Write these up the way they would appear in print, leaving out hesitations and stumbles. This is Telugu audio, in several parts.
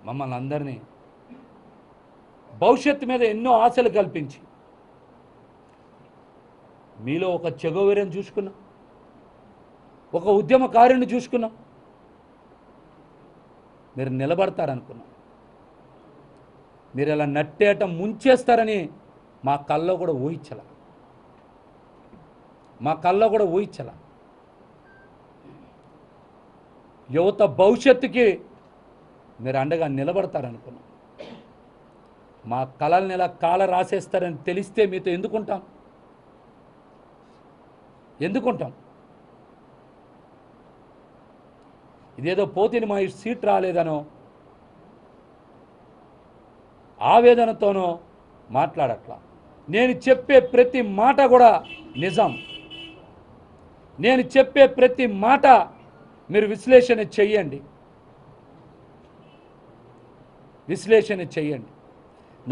మమ్మల్ని అందరినీ భవిష్యత్తు మీద ఎన్నో ఆశలు కల్పించి మీలో ఒక చెగోవీరని చూసుకున్నాం, ఒక ఉద్యమకారుని చూసుకున్నాం. మీరు నిలబడతారనుకున్నాం. మీరు ఇలా నట్టేట ముంచేస్తారని మా కల్లో కూడా ఊహించల. యువత భవిష్యత్తుకి మీరు అండగా నిలబడతారనుకున్నాం. మా కళల్ని ఇలా కాల రాసేస్తారని తెలిస్తే మీతో ఎందుకుంటాం? ఇదేదో పోతిని మా సీట్ రాలేదనో ఆవేదనతోనో మాట్లాడట్లా. నేను చెప్పే ప్రతి మాట కూడా నిజం. నేను చెప్పే ప్రతి మాట మీరు విశ్లేషణ చెయ్యండి.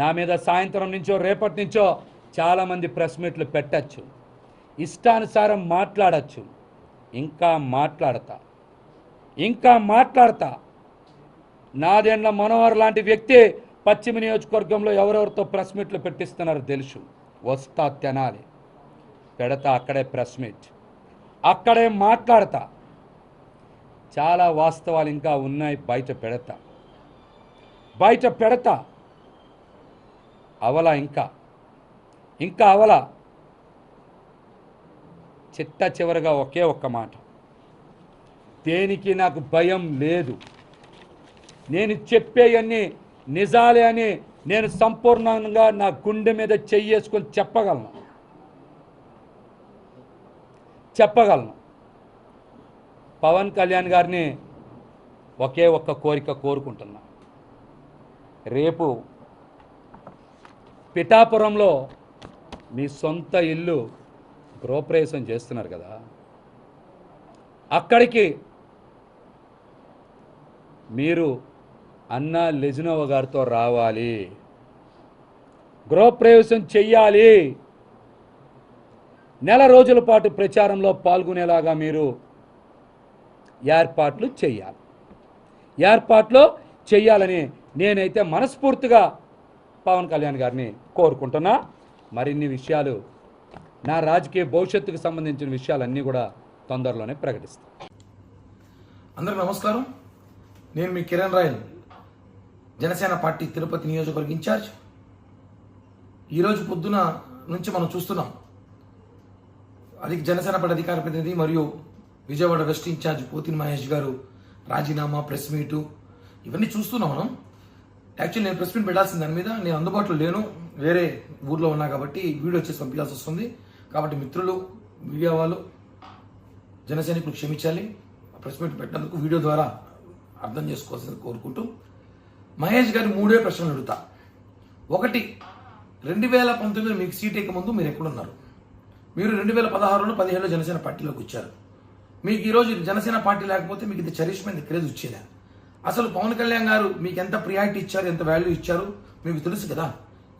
నా మీద సాయంత్రం నుంచో రేపటి నుంచో చాలామంది ప్రెస్ మీట్లు పెట్టచ్చు, ఇష్టానుసారం మాట్లాడచ్చు. ఇంకా మాట్లాడతా. నాదెండ్ల మనోహర్ లాంటి వ్యక్తి పశ్చిమ నియోజకవర్గంలో ఎవరెవరితో ప్రెస్ మీట్లు పెట్టిస్తున్నారో తెలుసు. వస్తా తెనాలి, పెడతా అక్కడే ప్రెస్ మీట్, అక్కడే మాట్లాడతా. చాలా వాస్తవాలు ఇంకా ఉన్నాయి, బయట పెడతా. అవలా ఇంకా అవలా. చివరగా ఒకే ఒక్క మాట, దేనికి నాకు భయం లేదు. నేను చెప్పేవన్నీ నిజాలే అని నేను సంపూర్ణంగా నా గుండె మీద చెయ్యేసుకొని చెప్పగలను. పవన్ కళ్యాణ్ గారిని ఒకే ఒక్క కోరిక కోరుకుంటున్నా. రేపు పిఠాపురంలో మీ సొంత ఇల్లు గృహప్రవేశం చేస్తున్నారు కదా, అక్కడికి మీరు అన్నా లెజినోవా గారితో రావాలి, గృహప్రవేశం చెయ్యాలి. నెల రోజుల పాటు ప్రచారంలో పాల్గొనేలాగా మీరు ఏర్పాట్లు చేయాలని నేనైతే మనస్ఫూర్తిగా పవన్ కళ్యాణ్ గారిని కోరుకుంటున్నా. మరిన్ని విషయాలు, నా రాజకీయ భవిష్యత్తుకు సంబంధించిన విషయాలన్నీ కూడా తొందరలోనే ప్రకటిస్తాను. అందరికీ నమస్కారం. నేను మీ కిరణ్ రాయల్, జనసేన పార్టీ తిరుపతి నియోజకవర్గ ఇన్ఛార్జ్. ఈరోజు పొద్దున నుంచి మనం చూస్తున్నాం, జనసేన పార్టీ అధికార ప్రతినిధి మరియు విజయవాడ వెస్ట్ ఇన్ఛార్జ్ పోతిని మహేష్ గారు రాజీనామా, ప్రెస్ మీటు ఇవన్నీ చూస్తున్నాం మనం. యాక్చువల్లీ నేను ప్రెస్ మీట్ పెట్టాల్సిన దాని మీద నేను అందుబాటులో లేను, వేరే ఊర్లో ఉన్నా కాబట్టి వీడియో వచ్చేసి పంపించాల్సి వస్తుంది. కాబట్టి మిత్రులు, మీడియా వాళ్ళు, జన సైనికులు క్షమించాలి. ప్రెస్ మీట్ పెట్టినందుకు వీడియో ద్వారా అర్థం చేసుకోవాల్సింది కోరుకుంటూ, మహేష్ గారి 3 ప్రశ్నలు అడుగుతా. ఒకటి, 2019 మీకు సీట్ ఎక్క ముందు మీరు ఎక్కడున్నారు? మీరు 2016లో 17లో జనసేన పార్టీలోకి వచ్చారు. మీకు ఈరోజు జనసేన పార్టీ లేకపోతే మీకు ఇది చరిష్మైన క్రేజ్ వచ్చేదా? అసలు పవన్ కళ్యాణ్ గారు మీకు ఎంత ప్రియారిటీ ఇచ్చారు, ఎంత వాల్యూ ఇచ్చారు మీకు తెలుసు కదా.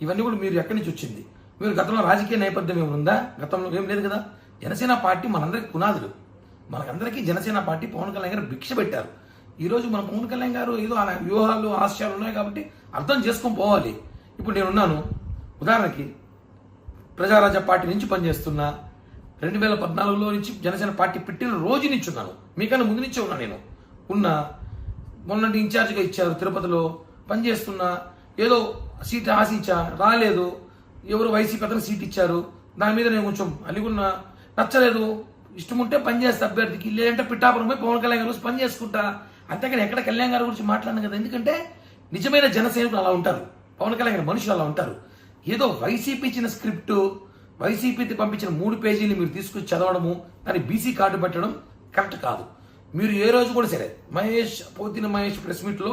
ఇవన్నీ కూడా మీరు ఎక్కడి నుంచి వచ్చింది? మీరు గతంలో రాజకీయ నేపథ్యం ఏముందా? గతంలో ఏం లేదు కదా. జనసేన పార్టీ మనందరికీ పునాదులు. మనకందరికీ జనసేన పార్టీ పవన్ కళ్యాణ్ గారు భిక్ష పెట్టారు. ఈరోజు మన పవన్ కళ్యాణ్ గారు ఏదో వ్యూహాలు, ఆశయాలు ఉన్నాయి కాబట్టి అర్థం చేసుకొని పోవాలి. ఇప్పుడు నేనున్నాను, ఉదాహరణకి ప్రజారాజ్య పార్టీ నుంచి పనిచేస్తున్నా. 2014లో నుంచి జనసేన పార్టీ పెట్టిన రోజు నుంచి ఉన్నాను, మీకన్నా ముందు నుంచే ఉన్నా. నేను మొన్నటి ఇన్ఛార్జ్గా ఇచ్చారు, తిరుపతిలో పనిచేస్తున్నా. ఏదో సీట్ ఆశించా, రాలేదు. ఎవరు వైసీపీ అతను సీట్ ఇచ్చారు, దాని మీద నేను కొంచెం అలిగున్నా, నచ్చలేదు. ఇష్టం ఉంటే పని చేస్తా అభ్యర్థికి, లేదంటే పిఠాపురం పోయి పవన్ కళ్యాణ్ గారు పని చేసుకుంటా. అంతేకాని ఎక్కడ కళ్యాణ్ గారి గురించి మాట్లాడినా కదా. ఎందుకంటే నిజమైన జనసైనికులు అలా ఉంటారు, పవన్ కళ్యాణ్ గారి మనుషులు అలా ఉంటారు. ఏదో వైసీపీ ఇచ్చిన స్క్రిప్ట్, వైసీపీ పంపించిన 3 పేజీలు మీరు తీసుకొచ్చి చదవడము, దాన్ని బీసీ కార్డు పెట్టడం కరెక్ట్ కాదు. మీరు ఏ రోజు కూడా సరే, పోతిన మహేష్ ప్రెస్ మీట్లో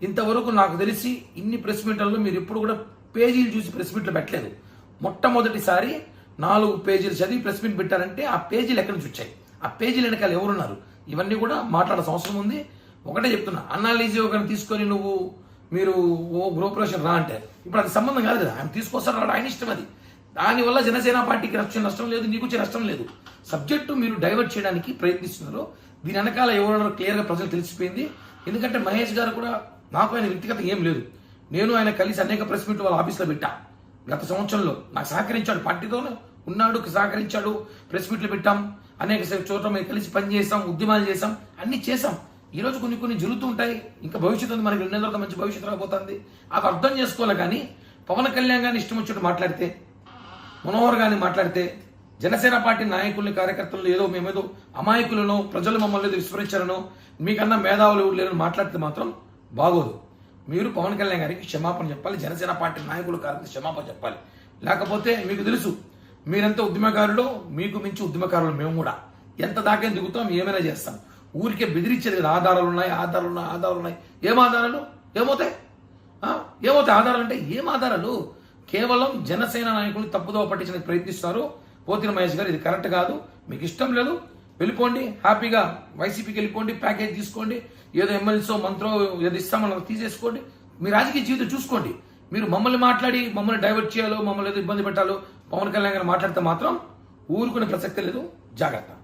ఇంతవరకు నాకు తెలిసి ఇన్ని ప్రెస్ మీట్లలో మీరు ఎప్పుడు కూడా పేజీలు చూసి ప్రెస్ మీట్లు పెట్టలేదు. మొట్టమొదటిసారి 4 పేజీలు చదివి ప్రెస్ మీట్ పెట్టారంటే ఆ పేజీలు ఎక్కడి నుంచి వచ్చాయి, ఆ పేజీలు వెనకాల ఎవరున్నారు, ఇవన్నీ కూడా మాట్లాడాల్సిన అవసరం ఉంది. ఒకటే చెప్తున్నా, అనాలిజీ ఒకరిని తీసుకొని మీరు గృహప్రవేశం రా అంటే ఇప్పుడు అది సంబంధం కాదు కదా. ఆయన తీసుకొస్తారు, రాడు, ఆయన ఇష్టం అది. దానివల్ల జనసేన పార్టీకి నష్టం లేదు, నీకు వచ్చే నష్టం లేదు. సబ్జెక్టు మీరు డైవర్ట్ చేయడానికి ప్రయత్నిస్తున్నారు. దీని వెనకాల ఎవరో క్లియర్గా ప్రజలు తెలిసిపోయింది. ఎందుకంటే మహేష్ గారు కూడా నాకు ఆయన వ్యక్తిగత ఏం లేదు. నేను ఆయన కలిసి అనేక ప్రెస్ మీట్లు వాళ్ళ ఆఫీస్లో పెట్టా. గత సంవత్సరంలో నాకు సహకరించాడు, పార్టీతోనే ఉన్నాడు, సహకరించాడు. ప్రెస్ మీట్లు పెట్టాం, అనేక చోట్ల మేము కలిసి పనిచేసాం, ఉద్యమాలు చేసాం, అన్ని చేసాం. ఈరోజు కొన్ని జరుగుతూ ఉంటాయి. ఇంకా భవిష్యత్తు ఉంది, మనకి 2 నెలల తర్వాత మంచి భవిష్యత్తు రాబోతుంది. అవి అర్థం చేసుకోవాలి. కానీ పవన్ కళ్యాణ్ గారిని ఇష్టం వచ్చినట్టు మాట్లాడితే, మనోహర్ గారిని మాట్లాడితే, జనసేన పార్టీ నాయకుల్ని కార్యకర్తలు ఏదో మేమేదో అమాయకులను, ప్రజలు మమ్మల్ని ఏదో విస్మరించారనో, మీకన్నా మేధావులు లేరని మాట్లాడితే మాత్రం బాగోదు. మీరు పవన్ కళ్యాణ్ గారికి క్షమాపణ చెప్పాలి, జనసేన పార్టీ నాయకులు కార్యకర్తలు క్షమాపణ చెప్పాలి. లేకపోతే మీకు తెలుసు మీరెంత ఉద్యమకారులు, మీకు మించి ఉద్యమకారులు మేము కూడా. ఎంత దాకా దిగుతాం, ఏమైనా చేస్తాం. ఊరికే బెదిరించేది కదా, ఆధారాలు ఉన్నాయి. ఏం ఆధారాలు? ఏమవుతాయి ఆధారాలు అంటే? ఏం ఆధారాలు? కేవలం జనసేన నాయకులు తప్పుదోవ పట్టించడానికి ప్రయత్నిస్తారు. పోతిన మహేష్ గారు, ఇది కరెక్ట్ కాదు, మీకు ఇష్టం లేదు వెళ్ళిపోండి, హ్యాపీగా వైసీపీకి వెళ్ళిపోండి, ప్యాకేజ్ తీసుకోండి, ఏదో ఎమ్మెల్యేసో మంత్రో ఏదో ఇస్తామని తీసేసుకోండి, మీ రాజకీయ జీవితం చూసుకోండి. మీరు మమ్మల్ని మాట్లాడి మమ్మల్ని డైవర్ట్ చేయాలో, మమ్మల్ని ఏదో ఇబ్బంది పెట్టాలో పవన్ కళ్యాణ్ గారు మాట్లాడితే మాత్రం ఊరుకునే ప్రసక్తే లేదు. జాగ్రత్త.